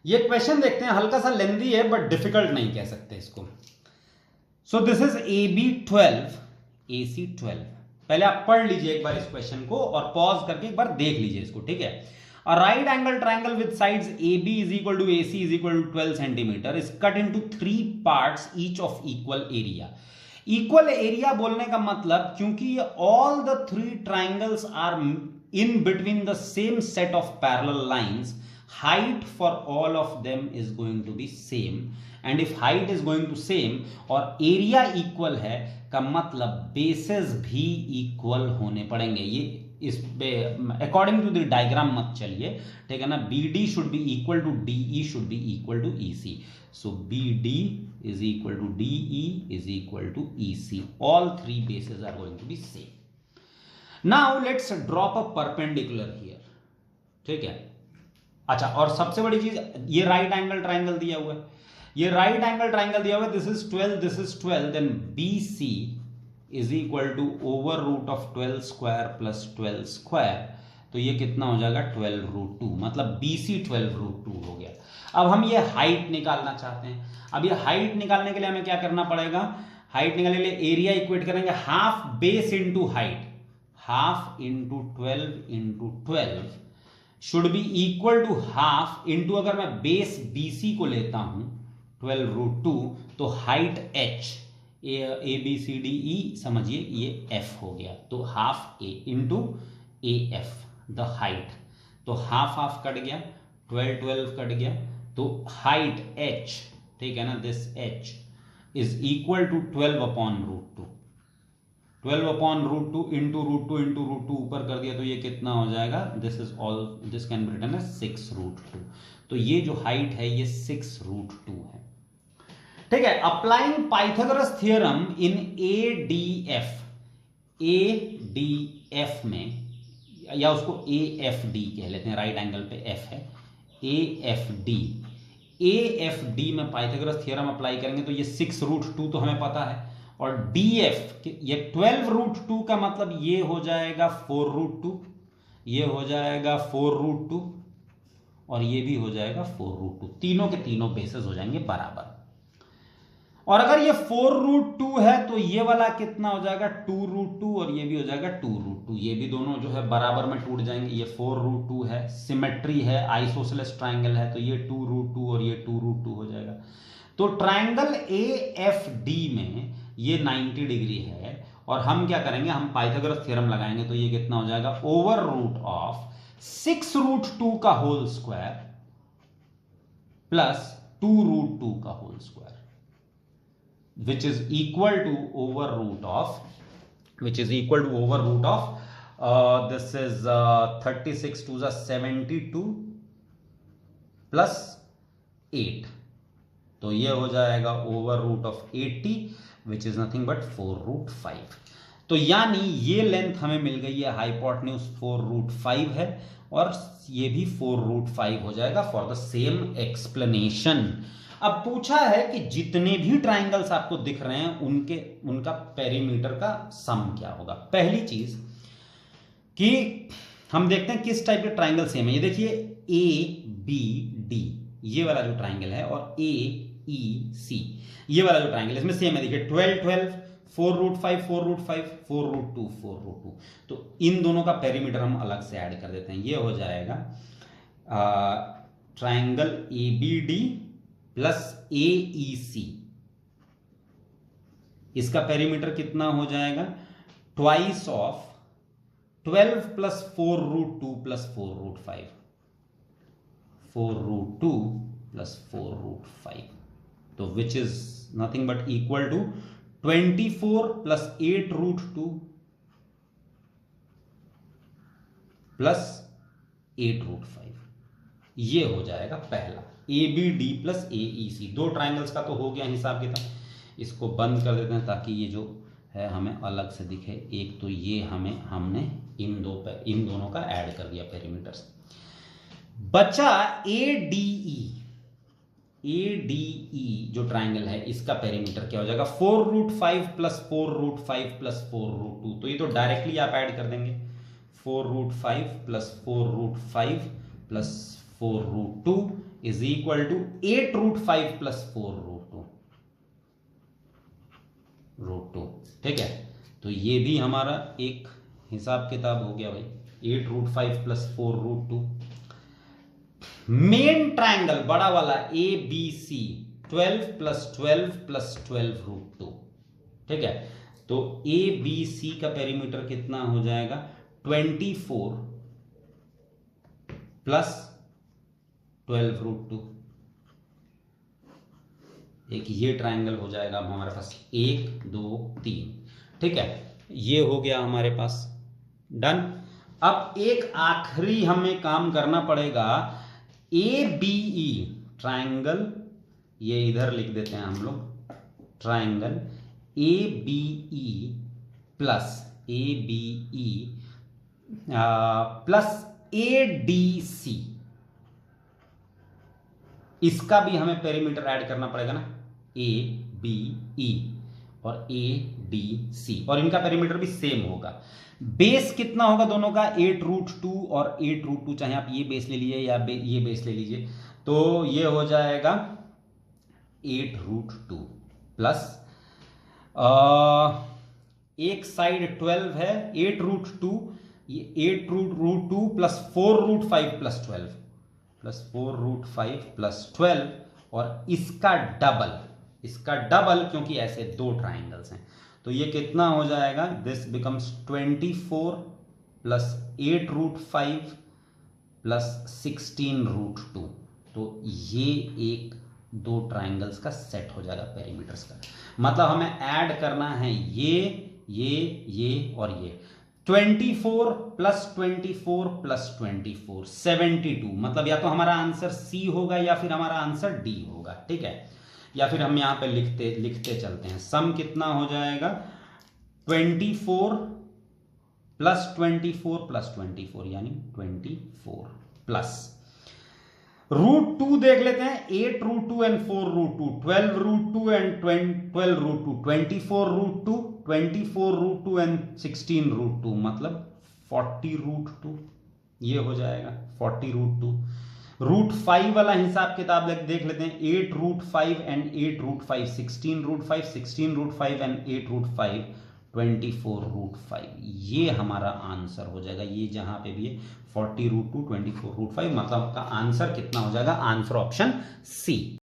ये क्वेश्चन देखते हैं, हल्का सा लेंदी है बट डिफिकल्ट नहीं कह सकते इसको। So this is AB12 AC12। पहले आप पढ़ लीजिए एक बार इस क्वेश्चन को और पॉज करके एक बार देख लीजिए इसको, ठीक है। A right angle triangle with sides AB is equal to AC is equal to 12 centimeter is cut into 3 parts each of equal area। Equal area बोलने का मतलब, क्योंकि ये all the 3 triangles are in between the same set of parallel lines, height for all of them is going to be same, and if height is going to same और area equal है का मतलब bases भी equal होने पड़ेंगे। ये इस according to the diagram मत चलिए, ठीक है ना। BD should be equal to DE should be equal to EC, so BD is equal to DE is equal to EC, all 3 bases are going to be same। now let's drop a perpendicular here, ठीक है। अच्छा, और सबसे बड़ी चीज, ये right angle triangle दिया हुआ है, ये राइट एंगल ट्राइंगल दिया हुआ है, this is 12 this is 12, then BC is equal to over root of 12 square plus 12 square, तो ये कितना हो जाएगा 12√2, मतलब BC 12√2 हो गया। अब हम ये हाइट निकालना चाहते हैं। अब ये हाइट निकालने के लिए हमें क्या करना पड़ेगा, हाइट निकालने के लिए एरिया इक्वेट करेंगे half base into height, half into 12 into 12 should be equal to half into, अगर मैं बेस BC को लेता हूं 12√2, तो हाइट H, ABCDE समझिए ये F हो गया, तो half A into AF the height, तो हाफ हाफ कट गया, 12 कट गया, तो हाइट H, ठीक है ना, this H is equal to 12/√2, 12/√2 into √2 into √2 ऊपर कर दिया तो ये कितना हो जाएगा, this is all, this can be written as 6√2, तो ये जो हाइट है ये 6√2 है, ठीक है। Applying Pythagoras theorem in ADF में, या उसको AFD कह लेते हैं, राइट एंगल पे F है, AFD में पाइथागोरस थ्योरम अप्लाई करेंगे तो ये 6√2 तो हमें पता है, और DF ये 12√2 का मतलब ये हो जाएगा 4√2, ये हो जाएगा 4√2 और ये भी हो जाएगा 4√2, तीनों के तीनों बेसिस हो जाएंगे बराबर। और अगर ये 4√2 है तो ये वाला कितना हो जाएगा 2√2 और ये भी हो जाएगा 2√2, ये भी दोनों जो है बराबर में टूट जाएंगे। ये 4√2 है, सिमेट्री है, आइसोसेलेस ट्राइंगल है, तो ये 2√2 और ये 2√2 हो जाएगा। तो ट्राइंगल AFD में ये 90 डिग्री है, और हम क्या करेंगे, हम पाइथागोरस थ्योरम लगाएंगे, तो ये कितना हो जाएगा ओवर रूट ऑफ 6√2 का होल स्क्वायर प्लस 2√2 का whole square, which is equal to over root of, this is 36 to the 72 plus 8, तो ये हो जाएगा over root of 80 which is nothing but 4√5। तो यानी ये लेंथ हमें मिल गई है, हाइपोटेन्यूज 4√5 है, और ये भी 4√5 हो जाएगा फॉर द सेम एक्सप्लेनेशन। अब पूछा है कि जितने भी ट्राइंगल्स आपको दिख रहे हैं उनका पेरीमीटर का सम क्या होगा। पहली चीज कि हम देखते हैं किस टाइप के ट्राइंगल सेम है। ये देखिए ABD ये वाला जो ट्राइंगल है, और AEC ये वाला जो ट्राइंगल है, इसमें सेम है। देखिए 12 4√5 4√5 4√2 4√2, तो इन दोनों का पेरीमीटर हम अलग से ऐड कर देते हैं। ये हो जाएगा ट्राइंगल ABD प्लस AEC, इसका पेरीमीटर कितना हो जाएगा, twice of 12 plus 4√2 plus 4√5, 4√2 plus 4√5, तो which is nothing but equal to 24 plus 8√2 plus 8√5, ये हो जाएगा पहला ABD प्लस AEC। दो ट्राइंगल्स का तो हो गया हिसाब किताब, इसको बंद कर देते हैं ताकि ये जो है हमें अलग से दिखे। एक तो ये हमने इन दोनों का ऐड कर दिया पेरीमीटर्स। बचा ADE जो ट्राइंगल है, इसका पेरीमीटर क्या हो जाएगा 4√5 प्लस 4√5 प्लस 4√2, तो ये तो डायरेक्टली आप ऐड कर देंगे, 4√5 plus 4√5 plus 4√2 is equal to 8√5 plus 4√2। ठीक है, तो ये भी हमारा एक हिसाब किताब हो गया भाई, 8√5 प्लस 4√2। मेन ट्राइंगल बड़ा वाला A B C 12 plus 12 plus 12√2। ठीक है, तो ए बी सी का पेरीमीटर कितना हो जाएगा 24 प्लस 12√2। एक ये ट्राइंगल हो जाएगा हमारे पास 1 2 3। ठीक है, ये हो गया हमारे पास डन। अब एक आखिरी हमें काम करना पड़ेगा, ए बी ई ट्राइंगल, ये इधर लिख देते हैं हम लोग, triangle A B E plus A B E plus A D C, इसका भी हमें पेरीमीटर ऐड करना पड़ेगा ना, ए बी ई और ए डी सी, और इनका पेरीमीटर भी सेम होगा। बेस कितना होगा दोनों का 8√2 और 8√2, चाहे आप ये बेस ले लीजिए या ये बेस ले लीजिए, तो ये हो जाएगा 8√2 प्लस एक साइड 12 है, 8√2, ये 8√2 प्लस 4√5 प्लस 12 प्लस 4√5 प्लस 12, और इसका डबल क्योंकि ऐसे दो ट्राइंगल्स हैं, तो ये कितना हो जाएगा, दिस बिकम्स 24 प्लस 8√5 प्लस 16√2। तो ये एक दो ट्राइंगल्स का सेट हो जाएगा पेरीमीटर्स का। मतलब हमें ऐड करना है ये और ये 24 प्लस 24 प्लस 24 72। मतलब या तो हमारा आंसर सी होगा या फिर हमारा आंसर डी होगा। ठीक है, या फिर हम यहां पे लिखते चलते हैं, सम कितना हो जाएगा 24 प्लस 24 प्लस 24 यानी 24 प्लस √2 देख लेते हैं, 8√2 एंड 4√2, 12√2 एंड 12√2, 24√2, 24√2 एंड 16√2, मतलब 40√2, ये हो जाएगा 40√2। √5 वाला हिसाब किताब देख लेते हैं, 8√5 एंड 8√5, 16√5, 16√5 एंड 8√5, 24√5, ये हमारा आंसर हो जाएगा। ये जहां पे भी है 40√2, 24√5, मतलब आपका आंसर कितना हो जाएगा, आंसर ऑप्शन सी।